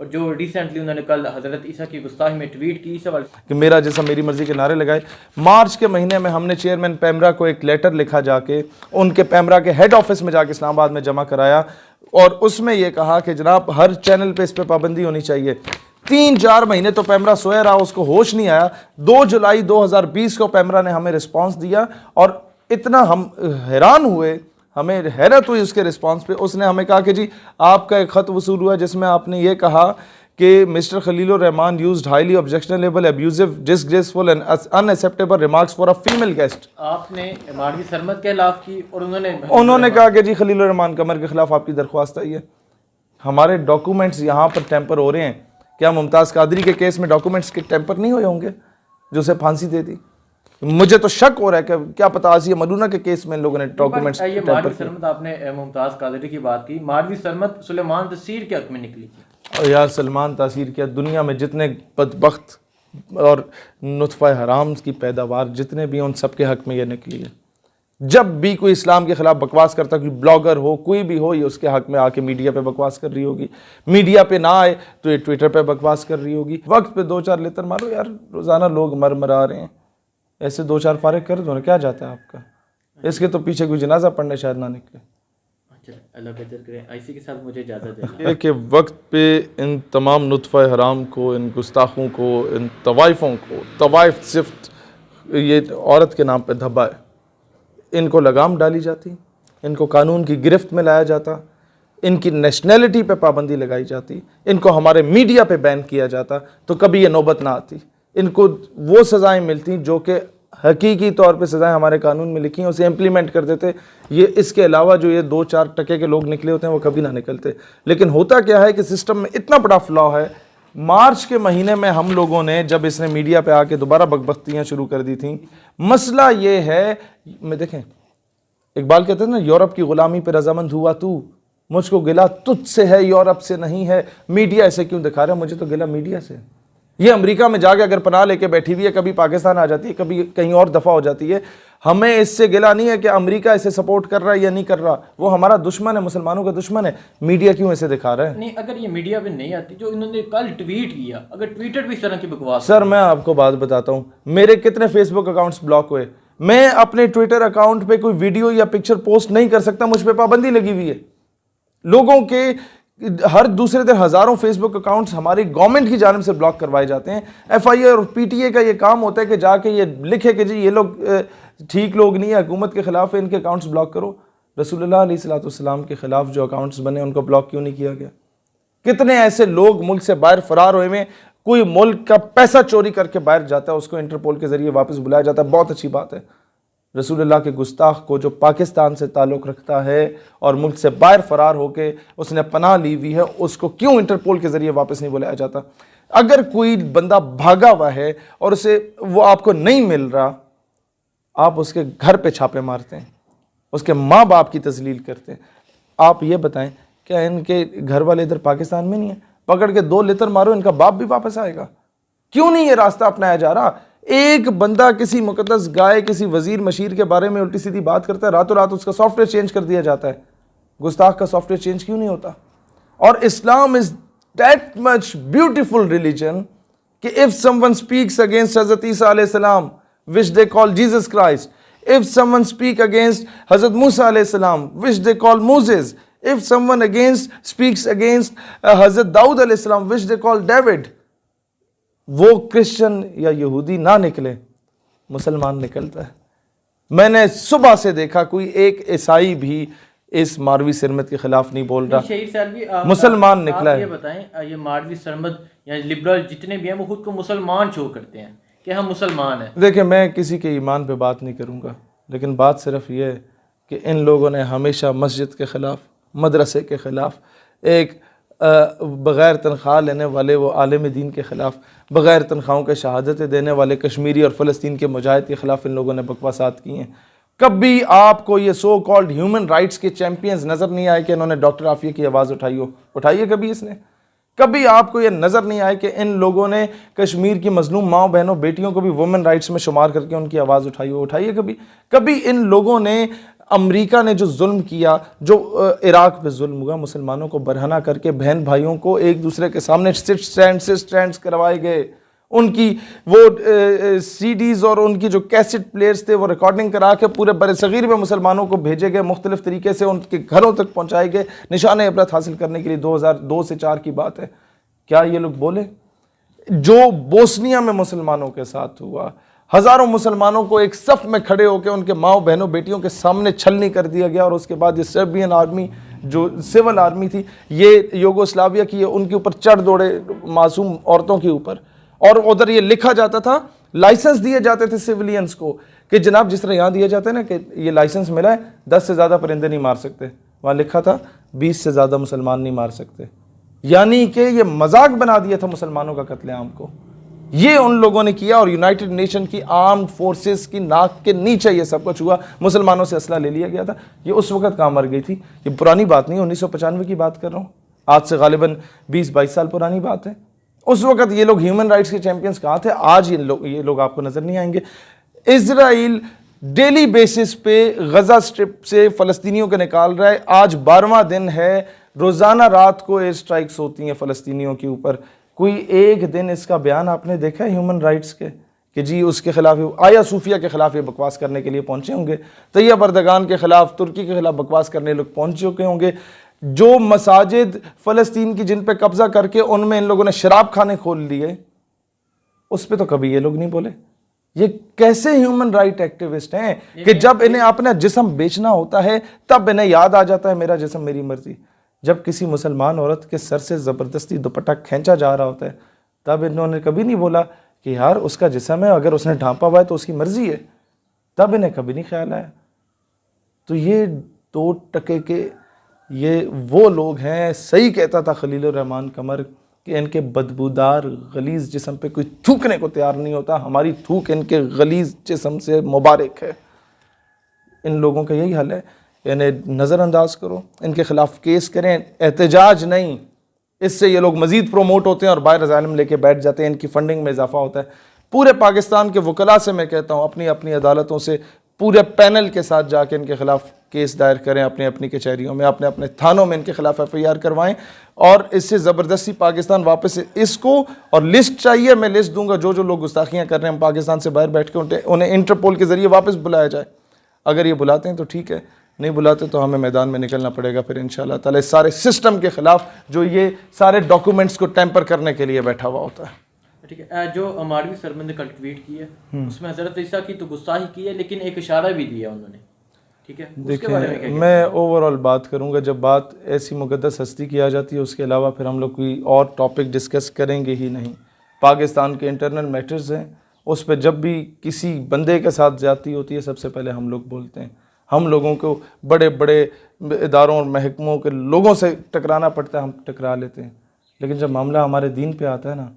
और जो रिसेंटली उन्होंने कल हज़रत ईसा की गुस्ताखी में ट्वीट की सवाल कि मेरा जैसा मेरी मर्जी के नारे लगाए। मार्च के महीने में हमने चेयरमैन पैमरा को एक लेटर लिखा, जाके उनके पैमरा के हेड ऑफिस में जाके इस्लामाबाद में जमा कराया, और उसमें यह कहा कि जनाब हर चैनल पे इस पर पाबंदी होनी चाहिए। 3-4 महीने तो पैमरा सोया रहा, उसको होश नहीं आया। 2 जुलाई 2020 को पैमरा ने हमें रिस्पांस दिया और इतना हम हैरान हुए, हमें हैरत हुई उसके रिस्पांस पे। उसने हमें कहा कि जी आपका एक ख़त वसूल हुआ जिसमें आपने ये कहा कि mister Khalilur Rahman used highly objectionable, abusive, disgraceful and unacceptable remarks for a female guest. आपने माडवी सरमद के खिलाफ की और उन्होंने कहा कि जी खलीलुर रहमान कमर के खिलाफ आपकी दरख्वास्त आई है। हमारे डॉक्यूमेंट्स यहाँ पर टेम्पर हो रहे हैं। क्या मुमताज़ कादरी के केस में डॉक्यूमेंट्स के टेम्पर नहीं हुए होंगे जो उसे फांसी दे दी? मुझे तो शक हो रहा है कि क्या पता आसिया मलूना के केस में लोगों ने डॉक्यूमेंट्स माडवी सरमद, आपने मुमताज़ कादरी की बात की, माडवी सरमद सुलेमान तसीर के हक में निकली थी। और यार सलमान तासीर क्या, दुनिया में जितने बदबख्त और नुत्फ़ा हराम की पैदावार जितने भी हैं उन सब के हक में ये निकली है। जब भी कोई इस्लाम के खिलाफ बकवास करता, कोई ब्लॉगर हो कोई भी हो, ये उसके हक में आके मीडिया पे बकवास कर रही होगी। मीडिया पे ना आए तो ये ट्विटर पे बकवास कर रही होगी। वक्त पे 2-4 लेतर मारो यार, रोज़ाना लोग मर रहे हैं, ऐसे 2-4 फारिग कर दो ना, क्या जाता है आपका? इसके तो पीछे कोई जनाजा पढ़ने शायद ना निकले। अल्लाह बेहतर करे। इसी के साथ मुझे इजाज़त देना है कि वक्त पे इन तमाम नुत्फ़ा हराम को, इन गुस्ताखों को, इन तवाइफ़ों को, तवाइफ सिर्फ ये औरत के नाम पे धब्बा है, इनको लगाम डाली जाती, इनको कानून की गिरफ्त में लाया जाता, इनकी नेशनैलिटी पे पाबंदी लगाई जाती, इनको हमारे मीडिया पे बैन किया जाता, तो कभी ये नौबत ना आती। इनको वो सज़ाएं मिलती जो कि हकीकी तौर पे सज़ाएं हमारे कानून में लिखी हैं, उसे इम्प्लीमेंट कर देते। ये इसके अलावा जो ये 2-4 टके के लोग निकले होते हैं वो कभी ना निकलते। लेकिन होता क्या है कि सिस्टम में इतना बड़ा फ्लॉ है। मार्च के महीने में हम लोगों ने जब इसने मीडिया पे आके दोबारा बकबख्तियाँ शुरू कर दी थी, मसला ये है, मैं देखें इकबाल कहते हैं ना, यूरोप की ग़ुलामी पे रजामंद हुआ तू, मुझको गिला तुझसे है यूरोप से नहीं है। मीडिया ऐसे क्यों दिखा रहा है? मुझे तो गिला मीडिया से। ये अमेरिका में जाके अगर पनाह लेके बैठी हुई है, कभी पाकिस्तान आ जाती है, कभी कहीं और दफ़ा हो जाती है, हमें इससे गिला नहीं है कि अमेरिका इसे सपोर्ट कर रहा है या नहीं कर रहा। वो हमारा दुश्मन है, मुसलमानों का दुश्मन है। मीडिया क्यों ऐसे दिखा रहा है? नहीं, अगर ये मीडिया पे नहीं आती, जो इन्होंने कल ट्वीट किया, अगर ट्विटर भी इस तरह की बकवास। सर मैं आपको बात बताता हूँ, मेरे कितने फेसबुक अकाउंट्स ब्लॉक हुए। मैं अपने ट्विटर अकाउंट पे कोई वीडियो या पिक्चर पोस्ट नहीं कर सकता, मुझ पर पाबंदी लगी हुई है। लोगों के हर दूसरे दिन हज़ारों फेसबुक अकाउंट्स हमारी गवर्नमेंट की जानिब से ब्लॉक करवाए जाते हैं। FIA और PTA का ये काम होता है कि जाके ये लिखे कि जी ये लोग ठीक लोग नहीं है, हुकूमत के ख़िलाफ़ है, इनके अकाउंट्स ब्लॉक करो। रसूलुल्लाह अलैहिस्सलाम के ख़िलाफ़ जो अकाउंट्स बने उनको ब्लॉक क्यों नहीं किया गया? कितने ऐसे लोग मुल्क से बाहर फ़रार हुए में, कोई मुल्क का पैसा चोरी करके बाहर जाता है, उसको इंटरपोल के ज़रिए वापस बुलाया जाता है, बहुत अच्छी बात है। रसूलुल्लाह के गुस्ताख को जो पाकिस्तान से ताल्लुक़ रखता है और मुल्क से बाहर फ़रार होकर उसने पनाह ली हुई है, उसको क्यों इंटरपोल के ज़रिए वापस नहीं बुलाया जाता? अगर कोई बंदा भागा हुआ है और उसे वो आपको नहीं मिल रहा, आप उसके घर पे छापे मारते हैं, उसके माँ बाप की तज़लील करते हैं। आप ये बताएं, क्या इनके घर वाले इधर पाकिस्तान में नहीं है? पकड़ के 2 लेतर मारो, इनका बाप भी वापस आएगा। क्यों नहीं ये रास्ता अपनाया जा रहा? एक बंदा किसी मुकद्दस गाय, किसी वजीर मशीर के बारे में उल्टी सीधी बात करता है, रातों रात उसका सॉफ्टवेयर चेंज कर दिया जाता है। गुस्ताख का सॉफ्टवेयर चेंज क्यों नहीं होता? और Islam is that much beautiful religion कि इफ समवन स्पीक्स अगेंस्ट हजरत ईसा अलैहि सलाम which they call Jesus Christ, if someone speak against हजरत मूसा अलैहि सलाम which they call Moses, if someone speaks against हजरत दाऊद अलैहि सलाम विच दे कॉल डेविड, वो क्रिश्चियन या यहूदी ना निकले, मुसलमान निकलता है। मैंने सुबह से देखा कोई एक ईसाई भी इस माडवी सरमद के खिलाफ नहीं बोल रहा, मुसलमान निकला है। ये बताएं, ये माडवी सरमद या लिबरल जितने भी हैं वो खुद को मुसलमान शो करते हैं कि हम मुसलमान हैं। देखिए मैं किसी के ईमान पे बात नहीं करूँगा, लेकिन बात सिर्फ ये है कि इन लोगों ने हमेशा मस्जिद के ख़िलाफ़, मदरसे के ख़िलाफ़, एक बग़ैर तनख्वाह लेने वाले वो आलिम दीन के ख़िलाफ़, बग़ैर तनख्वाहों के शहादतें देने वाले कश्मीरी और फ़लस्तीन के मुजाहिद के ख़िलाफ़ इन लोगों ने बकवासात की हैं। कभी आपको ये सो कॉल्ड ह्यूमन राइट्स के चैम्पियंस नज़र नहीं आए कि इन्होंने डॉक्टर आफिया की आवाज़ उठाई हो? उठाइए कभी इसने? कभी आपको ये नज़र नहीं आए कि इन लोगों ने कश्मीर की मजलूम माओ बहनों बेटियों को भी वुमेन राइट्स में शुमार करके उनकी आवाज़ उठाई हो? उठाइए कभी? कभी इन लोगों ने अमेरिका ने जो जुल्म किया, जो इराक पे जुल्म हुआ, मुसलमानों को बरहना करके बहन भाइयों को एक दूसरे के सामने स्टैंड्स करवाए गए, उनकी वो सीडीज़ और उनकी जो कैसेट प्लेयर्स थे वो रिकॉर्डिंग करा के पूरे बरसगीर में मुसलमानों को भेजे गए, मुख्तलिफ तरीके से उनके घरों तक पहुँचाए गए निशान इबरत हासिल करने के लिए। 2002 से 4 की बात है। क्या ये लोग बोले? जो बोस्निया में मुसलमानों के साथ हुआ, हज़ारों मुसलमानों को एक सफ में खड़े होकर उनके माओ बहनों बेटियों के सामने छलनी कर दिया गया, और उसके बाद ये सर्बियन आर्मी जो सिविल आर्मी थी, ये यूगोस्लाविया की, उनके ऊपर चढ़ दौड़े मासूम औरतों के ऊपर। और उधर ये लिखा जाता था, लाइसेंस दिए जाते थे सिविलियंस को कि जनाब जिस तरह यहाँ दिए जाते हैं ना कि ये लाइसेंस मिला है, 10 से ज़्यादा परिंदे नहीं मार सकते, वहाँ लिखा था 20 से ज़्यादा मुसलमान नहीं मार सकते। यानी कि ये मजाक बना दिया था मुसलमानों का कत्लेआम को। ये उन लोगों ने किया, और यूनाइटेड नेशन की आर्म्ड फोर्सेस की नाक के नीचे ये सब कुछ हुआ। मुसलमानों से असला ले लिया गया था। ये उस वक्त कहाँ मर गई थी? ये पुरानी बात नहीं, 1995 की बात कर रहा हूँ, आज से गालिबन 20-22 साल पुरानी बात है। उस वक्त ये लोग ह्यूमन राइट्स के चैंपियंस कहाँ थे? आज ये लोग आपको नजर नहीं आएंगे। इजराइल डेली बेसिस पे गजा स्ट्रिप से फ़लस्तीनियों को निकाल रहा है। आज 12वां दिन है, रोज़ाना रात को एयर स्ट्राइक्स होती हैं फ़लस्तीनियों के ऊपर। कोई एक दिन इसका बयान आपने देखा है ह्यूमन राइट्स के कि जी उसके खिलाफ, आया सूफिया के खिलाफ ये बकवास करने के लिए पहुंचे होंगे, तैयब अर्दगान के खिलाफ, तुर्की के खिलाफ बकवास करने लोग पहुंच चुके होंगे। जो मसाजिद फ़लस्तीन की जिन पे कब्जा करके उनमें इन लोगों ने शराब खाने खोल लिए, उस पर तो कभी ये लोग नहीं बोले। ये कैसे ह्यूमन राइट एक्टिविस्ट हैं कि जब इन्हें अपना जिस्म बेचना होता है तब इन्हें याद आ जाता है मेरा जिस्म मेरी मर्जी। जब किसी मुसलमान औरत के सर से ज़बरदस्ती दुपट्टा खींचा जा रहा होता है, तब इन्होंने कभी नहीं बोला कि यार उसका जिस्म है, अगर उसने ढांपा हुआ है तो उसकी मर्जी है। तब इन्हें कभी नहीं ख्याल आया। तो ये 2 टके के ये वो लोग हैं, सही कहता था खलीलुर रहमान कमर कि इनके बदबूदार गलीज़ जिस्म पे कोई थूकने को तैयार नहीं होता। हमारी थूक इनके गलीज़ जिस्म से मुबारक है। इन लोगों का यही हाल है। इन्हें नज़रअंदाज करो, इनके ख़िलाफ़ केस करें, एहतजाज नहीं। इससे ये लोग मज़ीद प्रोमोट होते हैं और बाहर ज़ालिम लेके बैठ जाते हैं, इनकी फ़ंडिंग में इजाफा होता है। पूरे पाकिस्तान के वकला से मैं कहता हूँ, अपनी अपनी अदालतों से पूरे पैनल के साथ जाके इनके ख़िलाफ़ केस दायर करें, अपने अपनी कचहरियों में, अपने अपने थानों में इनके खिलाफ FIR करवाएं, और इससे ज़बरदस्ती पाकिस्तान वापस इसको, और लिस्ट चाहिए, मैं लिस्ट दूंगा जो जो लोग गुस्ताखियाँ कर रहे हैं पाकिस्तान से बाहर बैठ के, उन्हें इंटरपोल के ज़रिए वापस बुलाया जाए। अगर ये बुलाते हैं तो ठीक है, नहीं बुलाते तो हमें मैदान में निकलना पड़ेगा फिर इंशाअल्लाह ताला इस सारे सिस्टम के ख़िलाफ़ जो ये सारे डॉक्यूमेंट्स को टेम्पर करने के लिए बैठा हुआ होता है। ठीक है, जो मारवी सरमन ने कल ट्वीट की है उसमें हज़रत ईसा की तो गुस्ताखी की है, लेकिन एक इशारा भी दिया उन्होंने। ठीक है, उसके बारे में क्या? मैं ओवरऑल बात करूंगा। जब बात ऐसी मुक़द्दस हस्ती की आ जाती है उसके अलावा फिर हम लोग कोई और टॉपिक डिस्कस करेंगे ही नहीं। पाकिस्तान के इंटरनल मैटर्स हैं, उस पर जब भी किसी बंदे के साथ ज़्यादती होती है सबसे पहले हम लोग बोलते हैं। हम लोगों को बड़े बड़े इदारों और महकमों के लोगों से टकराना पड़ता है, हम टकरा लेते हैं, लेकिन जब मामला हमारे दीन पे आता है ना,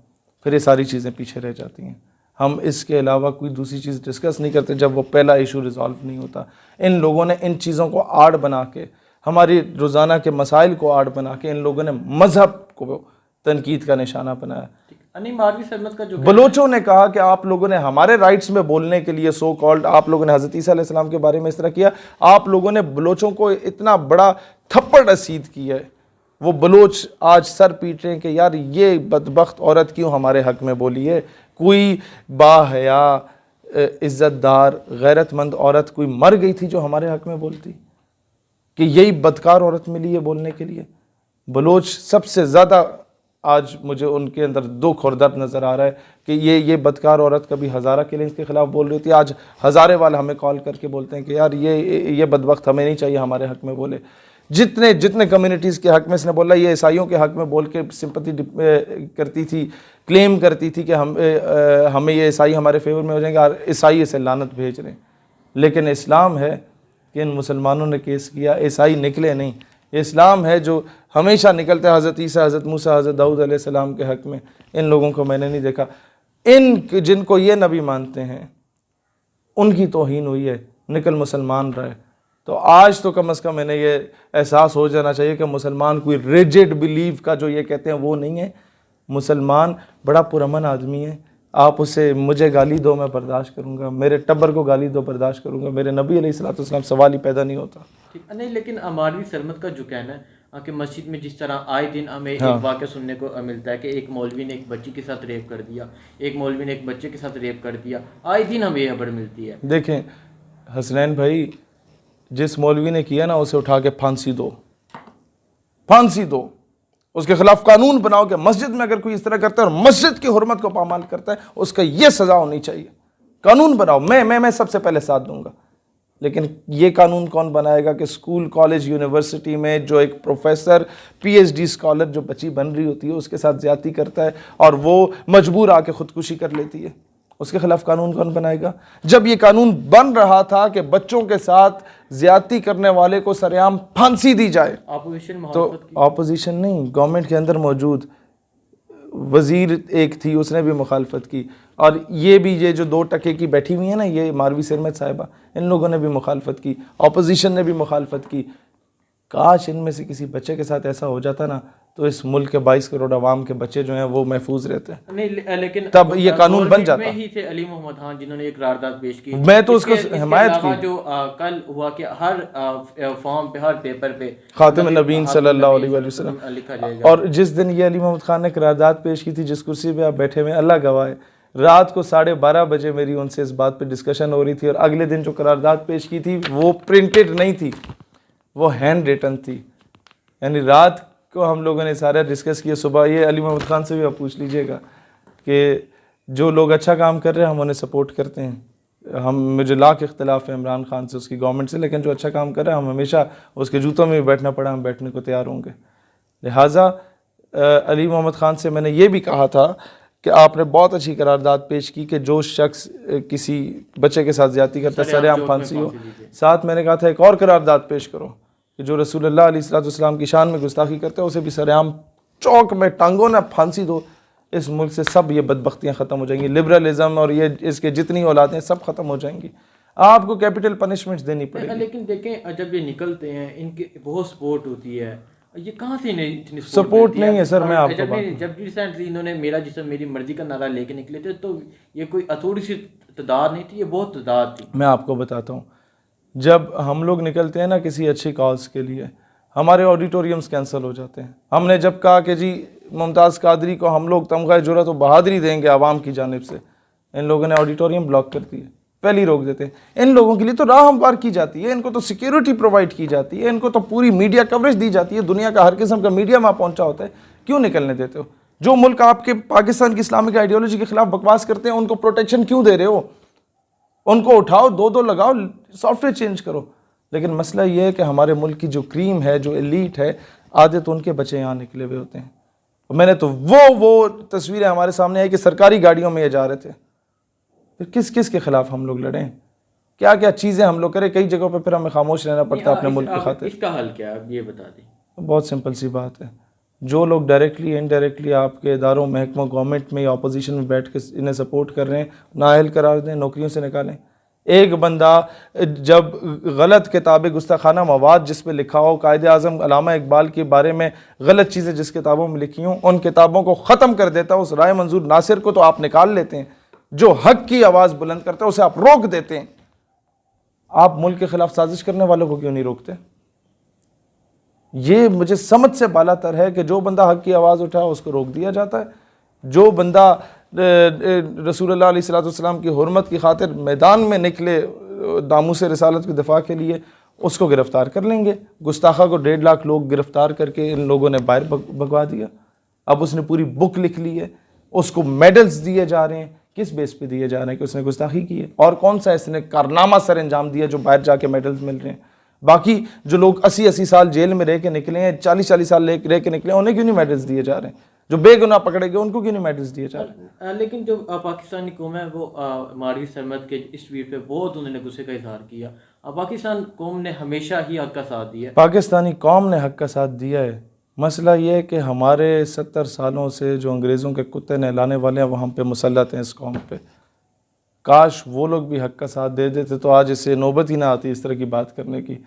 फिर ये सारी चीज़ें पीछे रह जाती हैं। हम इसके अलावा कोई दूसरी चीज़ डिस्कस नहीं करते जब वो पहला इशू रिज़ॉल्व नहीं होता। इन लोगों ने इन चीज़ों को आड़ बना के, हमारी रोज़ाना के मसाइल को आड़ बना के, इन लोगों ने मज़हब को तनकीद का निशाना बनाया। मारवी सरमद का जो बलोचों ने कहा कि आप लोगों ने हमारे राइट्स में बोलने के लिए सो कॉल्ड, आप लोगों ने हज़रत ईसा अलैहिस्सलाम के बारे में इस तरह किया, आप लोगों ने बलोचों को इतना बड़ा थप्पड़ रसीद किया है। वो बलोच आज सर पीट रहे हैं कि यार ये बदबख्त औरत क्यों हमारे हक़ में बोली है। कोई बाहया इज़्ज़तदार गैरतमंद औरत कोई मर गई थी जो हमारे हक़ में बोलती, कि यही बदकार औरत मिली है बोलने के लिए। बलोच सबसे ज़्यादा आज मुझे उनके अंदर दुख और दर्द नज़र आ रहा है कि ये बदकार औरत कभी हज़ारा किलिंग्स के ख़िलाफ़ बोल रही थी, आज हज़ारे वाले हमें कॉल करके बोलते हैं कि यार ये बदबख्त हमें नहीं चाहिए हमारे हक़ में बोले। जितने कम्युनिटीज़ के हक़ में इसने बोला, ये ईसाइयों के हक़ में बोल के सिंपैथी करती थी, क्लेम करती थी कि हमें ये ईसाई हमारे फेवर में हो जाएंगे और ईसाई इसे लानत भेज रहे हैं। लेकिन इस्लाम है कि इन मुसलमानों ने केस किया, ईसाई निकले नहीं। इस्लाम है जो हमेशा निकलता है हज़रत ईसा, हज़रत मूसा, हज़रत दाऊद अलैहिस्सलाम के हक़ में। इन लोगों को मैंने नहीं देखा। इन जिनको ये नबी मानते हैं उनकी तौहीन हुई है, निकल मुसलमान रहे। तो आज तो कम से कम इन्हें ये एहसास हो जाना चाहिए कि मुसलमान कोई रिजिड बिलीव का जो ये कहते हैं वो नहीं है। मुसलमान बड़ा पुरअमन आदमी है, आप उसे मुझे गाली दो मैं बर्दाश्त करूँगा, मेरे टब्बर को गाली दो बर्दाश्त करूँगा, मेरे नबी अलैहिस्सलाम सवाल ही पैदा नहीं होता। ठीक नहीं, लेकिन अमारवी सरमद का जो कहना है कि मस्जिद में जिस तरह आए दिन हमें हाँ। एक वाक़या सुनने को मिलता है कि एक मौलवी ने एक बच्ची के साथ रेप कर दिया, एक मौलवी ने एक बच्चे के साथ रेप कर दिया, आए दिन हमें यह खबर मिलती है। देखें हसनैन भाई, जिस मौलवी ने किया ना उसे उठा के फांसी दो, फांसी दो, उसके खिलाफ कानून बनाओ कि मस्जिद में अगर कोई इस तरह करता है और मस्जिद की हुर्मत को पामाल करता है उसका ये सजा होनी चाहिए। कानून बनाओ, मैं सबसे पहले साथ दूंगा। लेकिन ये कानून कौन बनाएगा कि स्कूल कॉलेज यूनिवर्सिटी में जो एक प्रोफेसर पीएचडी स्कॉलर जो बच्ची बन रही होती है उसके साथ ज्यादती करता है और वो मजबूर आके खुदकुशी कर लेती है, उसके खिलाफ कानून कौन बनाएगा? जब ये कानून बन रहा था कि बच्चों के साथ ज्यादती करने वाले को सरेआम फांसी दी जाए, तो ऑपोजिशन नहीं, गवर्नमेंट के अंदर मौजूद वजीर एक थी उसने भी मुखालफत की, और ये जो 2 टके की बैठी हुई है ना, ये मारवी सरमद साहिबा, इन लोगों ने भी मुखालफत की, ऑपोजिशन ने भी मुखालफत की। काश इनमें से किसी बच्चे के साथ ऐसा हो जाता ना तो इस मुल्क के 22 करोड़ अवाम के बच्चे जो हैं वो महफूज रहते हैं। नहीं, लेकिन तब ये कानून बन जाता। में ही थे अली मोहम्मद खान जिन्होंने एक करारदाद पेश की, मैं तो उसको हिमायत की। जो कल हुआ कि हर फॉर्म पे, हर पेपर पे खातिम नबीन सल्लल्लाहु अलैहि वसल्लम लिखा जाएगा। और जिस दिन ये अली मोहम्मद खान ने करारदाद पेश की थी, जिस कुर्सी पे आप बैठे हुए, अल्लाह गवाह है, रात को 12:30 बजे मेरी उनसे इस बात पे डिस्कशन हो रही थी, और अगले दिन जो करारदाद पेश की थी वो प्रिंटेड नहीं थी, वो हैंड रिटन थी। यानी रात को हम लोगों ने सारा डिस्कस किया, सुबह ये अली मोहम्मद खान से भी आप पूछ लीजिएगा कि जो लोग अच्छा काम कर रहे हैं हम उन्हें सपोर्ट करते हैं। मुझे लाख इख्तलाफ है इमरान खान से, उसकी गवर्नमेंट से, लेकिन जो अच्छा काम कर रहा है हम हमेशा उसके जूतों में भी बैठना पड़ा हम बैठने को तैयार होंगे। लिहाजा अली मोहम्मद खान से मैंने ये भी कहा था कि आपने बहुत अच्छी करारदाद पेश की कि जो शख्स किसी बच्चे के साथ ज्यादती करता है सरेआम फांसी हो। साथ मैंने कहा था एक और करारदाद पेश करो कि जो रसूलुल्लाह अलैहिस्सलाम की शान में गुस्ताखी करते हैं उसे भी सरेआम चौक में टांगों ना फांसी दो। इस मुल्क से सब ये बदबख्तियाँ ख़त्म हो जाएंगी, लिबरलिज्म और ये इसके जितनी औलादें सब ख़त्म हो जाएंगी। आपको कैपिटल पनिशमेंट देनी पड़ेगी। लेकिन देखें जब ये निकलते हैं इनकी बहुत सपोर्ट होती है, ये कहाँ से इतनी सपोर्ट नहीं है सर। मैं आपको जब रिसेंटली इन्होंने मेरा जिस्म मेरी मर्जी का नारा लेके निकले थे तो ये कोई थोड़ी सी तादाद नहीं थी, ये बहुत तादाद थी। मैं आपको बताता हूँ, जब हम लोग निकलते हैं ना किसी अच्छी कॉज के लिए, हमारे ऑडिटोरियम्स कैंसिल हो जाते हैं। हमने जब कहा कि जी मुमताज़ कादरी को हम लोग तमगा जुरत और बहादुरी देंगे आवाम की जानिब से, इन लोगों ने ऑडिटोरियम ब्लॉक कर दिए, पहले ही रोक देते हैं। इन लोगों के लिए तो राह हमवार की जाती है, इनको तो सिक्योरिटी प्रोवाइड की जाती है, इनको तो पूरी मीडिया कवरेज दी जाती है, दुनिया का हर किस्म का मीडिया वहाँ पहुँचा होता है। क्यों निकलने देते हो? जो मुल्क आपके पाकिस्तान की इस्लामिक आइडियोलॉजी के खिलाफ बकवास करते हैं उनको प्रोटेक्शन क्यों दे रहे हो? उनको उठाओ, 2-2 लगाओ, सॉफ्टवेयर चेंज करो। लेकिन मसला ये है कि हमारे मुल्क की जो क्रीम है, जो एलीट है, आधे तो उनके बच्चे यहाँ निकले हुए होते हैं। मैंने तो वो तस्वीरें हमारे सामने आई कि सरकारी गाड़ियों में ये जा रहे थे। फिर किस किस के खिलाफ हम लोग लड़ें? क्या क्या चीज़ें हम लोग करें? कई जगहों पे फिर हमें खामोश रहना पड़ता है अपने मुल्क की खातिर। इसका हल क्या है, ये बता दें। बहुत सिंपल सी बात है, जो लोग डायरेक्टली इनडायरेक्टली आपके इदारों, महकमों, गवर्नमेंट में या अपोजिशन में बैठ के इन्हें सपोर्ट कर रहे हैं, नाअहल करार दें, नौकरियों से निकालें। एक बंदा जब गलत किताबें, गुस्ताखाना मवाद जिस पे लिखा हो, कायदे आज़म अल्लामा इकबाल के बारे में गलत चीज़ें जिस किताबों में लिखी हों, उन किताबों को ख़त्म कर देता है। उस राय मंजूर नासिर को तो आप निकाल लेते हैं, जो हक की आवाज़ बुलंद करता है उसे आप रोक देते हैं। आप मुल्क के खिलाफ साजिश करने वालों को क्यों नहीं रोकते? ये मुझे समझ से बालातर है कि जो बंदा हक की आवाज़ उठाए उसको रोक दिया जाता है, जो बंदा रसूलुल्लाह अलैहिस्सलाम की हुर्मत की खातिर मैदान में निकले नामूस रिसालत के दिफा के लिए, उसको गिरफ़्तार कर लेंगे। गुस्ताखा को 1.5 लाख लोग गिरफ़्तार करके इन लोगों ने बाहर भगवा दिया। अब उसने पूरी बुक लिख ली है, उसको मेडल्स दिए जा रहे हैं। किस बेस पे दिए जा रहे हैं कि उसने गुस्ताखी की है? और कौन सा इसने कारनामा सर अंजाम दिया जो बाहर जाके मेडल्स मिल रहे हैं? बाकी जो लोग 80-80 साल जेल में रह के निकले हैं, 40-40 साल रह के निकले हैं, उन्हें क्यों नहीं मेडल्स दिए जा रहे हैं? जो बेगुनाह पकड़े गए उनको क्यों नहीं मेडल्स दिए जा रहे? लेकिन जो पाकिस्तानी कौम है वो मारवी सरमद के इस ट्वीट पे बहुत उन्होंने गुस्से का इजहार किया। पाकिस्तान कौम ने हमेशा ही हक का साथ दिया। पाकिस्तानी कौम ने हक का साथ दिया है। मसला ये है कि हमारे 70 सालों से जो अंग्रेज़ों के कुत्ते नहलाने वाले हैं वो हम पे मुसल्लत हैं इस कौम पे। काश वो लोग भी हक का साथ दे देते तो आज इसे नौबत ही ना आती इस तरह की बात करने की।